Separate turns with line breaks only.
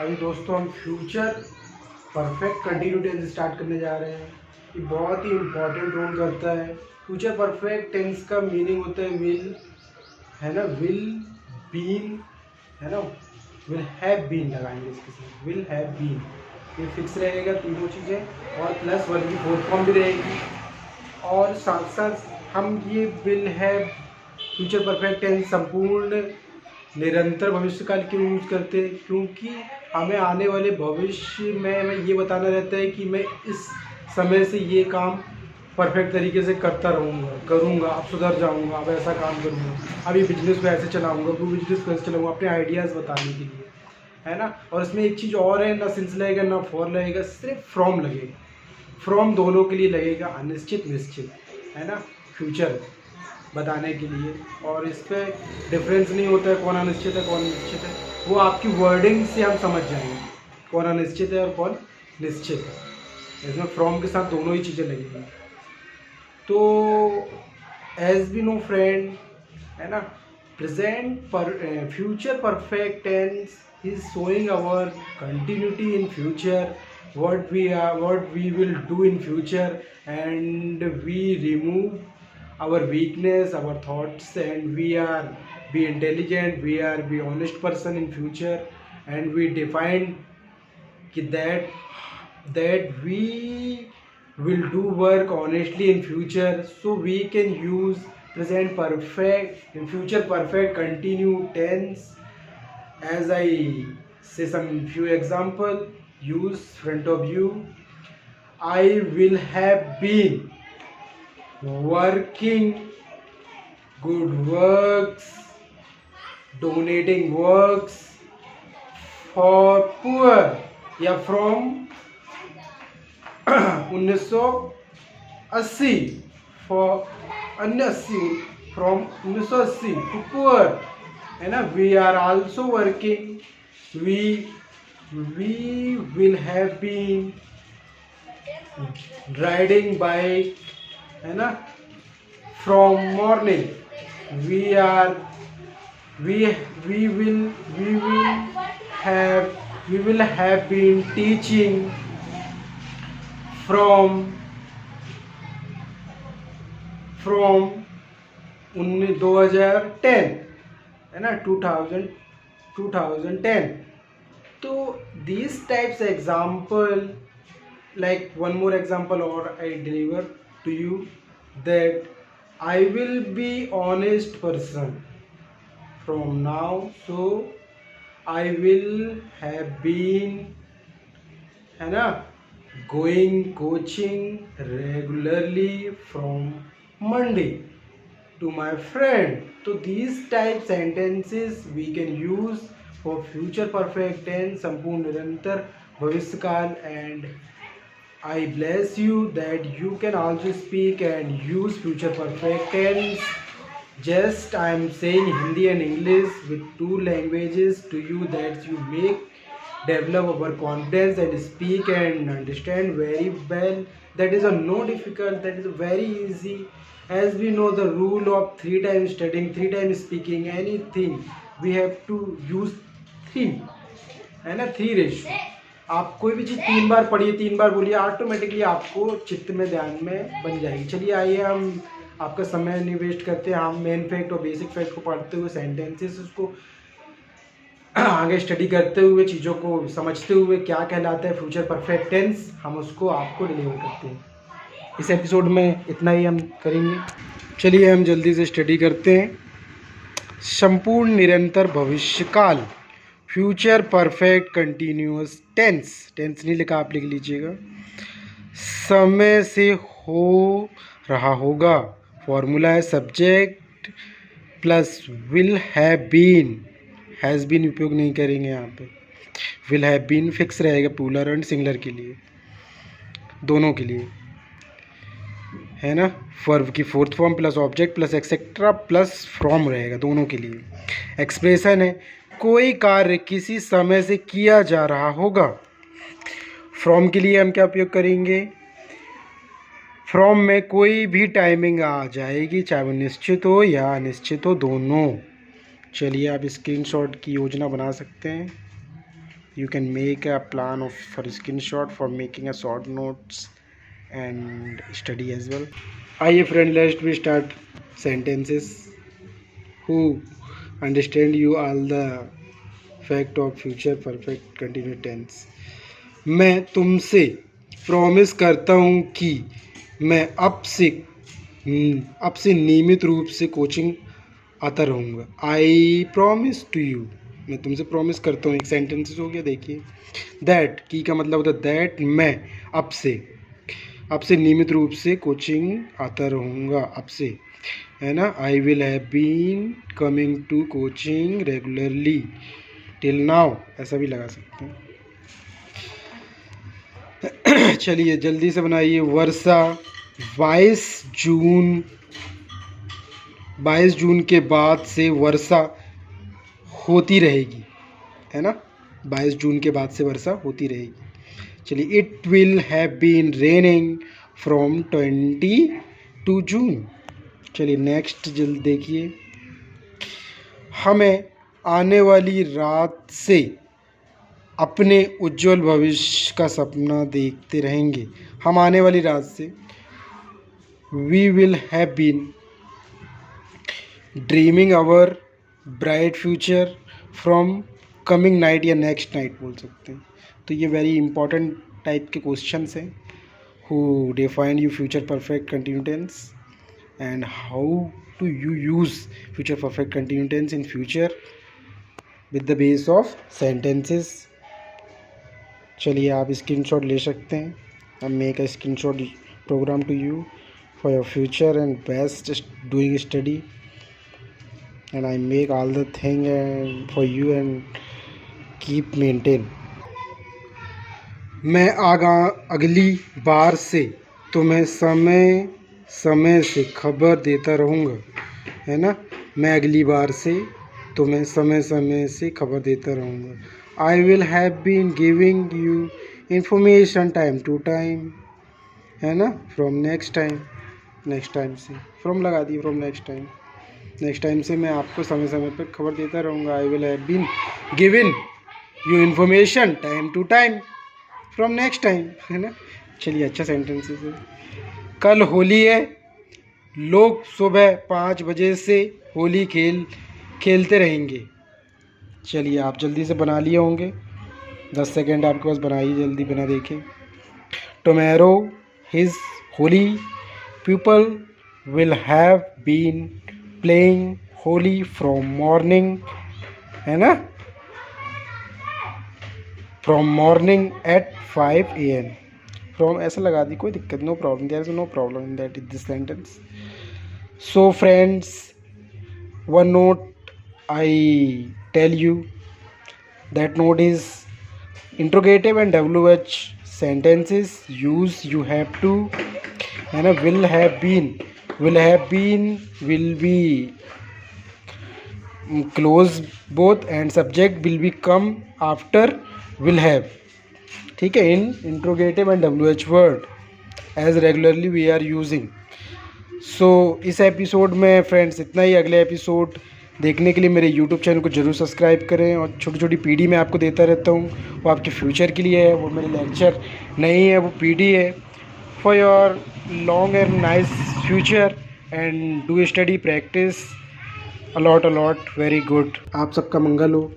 अभी दोस्तों हम future perfect continue tense start करने जा रहे हैं। ये बहुत ही इम्पोर्टेंट रोल करता है। फ्यूचर परफेक्ट टेंस का मीनिंग होता है विल, है ना, विल, बीन, है ना, विल हैव बीन लगाएंगे इसके साथ, विल हैव बीन, ये फिक्स रहेगा तीनों चीज़ें, और प्लस वर्ब की फोर्थ फॉर्म भी रहेगी। और साथ साथ हम ये will have future perfect tense संपूर्ण निरंतर भविष्यकाल क्यों यूज करते हैं, क्योंकि हमें आने वाले भविष्य में हमें ये बताना रहता है कि मैं इस समय से ये काम परफेक्ट तरीके से करता करूँगा, अब सुधर जाऊँगा, अब ऐसा काम करूँगा, अब ये बिजनेस को ऐसे चलाऊँगा, वो बिजनेस को ऐसे चलाऊँगा, अपने आइडियाज़ बताने के लिए, है ना। और इसमें एक चीज़ और है, ना सिंस लगेगा ना फॉर लगेगा, सिर्फ फ्रॉम लगेगा। फ्रॉम दोनों के लिए लगेगा, अनिश्चित निश्चित, है ना, फ्यूचर बताने के लिए। और इस पर डिफरेंस नहीं होता है कौन अनिश्चित है कौन निश्चित है, वो आपकी वर्डिंग से हम समझ जाएंगे कौन अनिश्चित है और कौन निश्चित है। इसमें फ्रॉम के साथ दोनों ही चीज़ें लगेंगी। तो एज बी नो फ्रेंड, है ना, प्रेजेंट पर future perfect tense is showing our continuity in future, what we will do in future, and we remove our weakness, our thoughts, and we are be intelligent, we are be honest person in future, and we define that we will do work honestly in future. So we can use present perfect in future perfect continue tense. As I say some few example use front of you, I will have been working good works, donating works for poor, या from 1980 for 80 from 1980 to poor, है ना। We are also working, we will have been riding bike, है ना, from morning, we are we will have been teaching from 2010, है ना, 2010। तो these types example, like one more example or I deliver to you, that I will be honest person from now, so I will have been, है ना, going coaching regularly from Monday to my friend. So these type sentences we can use for future perfect tense, संपूर्ण निरंतर भविष्यकाल, and I bless you that you can also speak and use future perfect tense. Just I am saying Hindi and English with two languages to you, that you make develop our confidence and speak and understand very well. That is a no difficult, that is very easy. As we know the rule of 3 times studying, 3 times speaking anything, we have to use 3, है ना, 3 ratio. आप कोई भी चीज़ 3 बार पढ़िए, 3 बार बोलिए, automatically आपको चित्त में ध्यान में बन जाएगी। चलिए आइए, हम आपका समय नहीं वेस्ट करते, हम मेन फैक्ट और बेसिक फैक्ट को पढ़ते हुए, सेंटेंसेस उसको आगे स्टडी करते हुए, चीज़ों को समझते हुए क्या कहलाता है फ्यूचर परफेक्ट टेंस, हम उसको आपको डिलीवर करते हैं। इस एपिसोड में इतना ही हम करेंगे। चलिए हम जल्दी से स्टडी करते हैं। संपूर्ण निरंतर भविष्यकाल, future perfect continuous tense, tense नहीं लिखा आप लिख लीजिएगा, समय से हो रहा होगा। फॉर्मूला है subject plus will have been, has been उपयोग नहीं करेंगे यहाँ पे। विल हैव बीन फिक्स रहेगा प्लूरल एंड सिंगुलर के लिए, दोनों के लिए, है ना। वर्ब की fourth form plus object plus etcetera plus from रहेगा दोनों के लिए। एक्सप्रेशन है कोई कार्य किसी समय से किया जा रहा होगा। फ्रॉम के लिए हम क्या उपयोग करेंगे, फ्रॉम में कोई भी टाइमिंग आ जाएगी, चाहे वो निश्चित हो या अनिश्चित हो, दोनों। चलिए आप स्क्रीनशॉट की योजना बना सकते हैं, you can make a plan of for a screenshot for making a short notes and study as well. Aye friend, let's we start sentences. Who understand you all the fact of future perfect continuous tense. मैं तुमसे promise करता हूँ कि मैं अब से नियमित रूप से कोचिंग आता रहूँगा. आई प्रॉमिस टू यू, मैं तुमसे प्रॉमिस करता हूँ. एक सेंटेंस हो गया. देखिए दैट की का मतलब होता है दैट मैं अब से नियमित रूप से कोचिंग आता रहूँगा. अब से है ना. I will have been coming to coaching regularly till now, ऐसा भी लगा सकते हैं. चलिए जल्दी से बनाइए. वर्षा 22 जून के बाद से वर्षा होती रहेगी, है ना. 22 जून के बाद से वर्षा होती रहेगी. चलिए it will have been raining from 22 June. चलिए नेक्स्ट जल्द देखिए. हमें आने वाली रात से अपने उज्जवल भविष्य का सपना देखते रहेंगे. हम आने वाली रात से we will have been dreaming our bright future from coming night या नेक्स्ट नाइट बोल सकते हैं. तो ये वेरी इंपॉर्टेंट टाइप के क्वेश्चंस हैं. Who define you future perfect continue tense and how to you use future perfect continue tense in future with the base of sentences. चलिए आप स्क्रीनशॉट ले सकते हैं. I make a screenshot program to you for your future and best doing study and I make all the thing and for you and keep maintain. मैं अगली बार से तुम्हें समय समय से खबर देता रहूँगा, है ना. मैं अगली बार से तुम्हें समय समय से खबर देता रहूँगा. I will have been giving you information time to time, है ना. फ्रॉम नेक्स्ट टाइम से फ्रॉम लगा दी. फ्रॉम नेक्स्ट टाइम से मैं आपको समय समय पर खबर देता रहूँगा. I will have been giving you information time to time from next time, है ना. चलिए अच्छा सेंटेंसेस है. कल होली है. लोग सुबह 5 बजे से होली खेलते रहेंगे. चलिए आप जल्दी से बना लिए होंगे. 10 सेकेंड आपके पास, बनाइए जल्दी बिना देखे. Tomorrow is Holi. People will have been playing Holi from morning, है ना. From morning at 5 AM. From ऐसा लगा दी, कोई दिक्कत, no problem. There is no problem in that this sentence. So friends, one note I tell you, that note is interrogative and WH sentences use you have to, and a will have been, will be close both and subject will be come after will have. ठीक है. in interrogative and WH word as regularly we are using. सो इस episode में friends इतना ही. अगले episode देखने के लिए मेरे यूट्यूब चैनल को ज़रूर सब्सक्राइब करें. और छोटी छोटी पीडी मैं आपको देता रहता हूँ. वो आपके फ्यूचर के लिए है. वो मेरे लेक्चर नहीं है, वो P D for your long and nice future. And do study, practice a lot. Very good. आप सबका मंगल हो.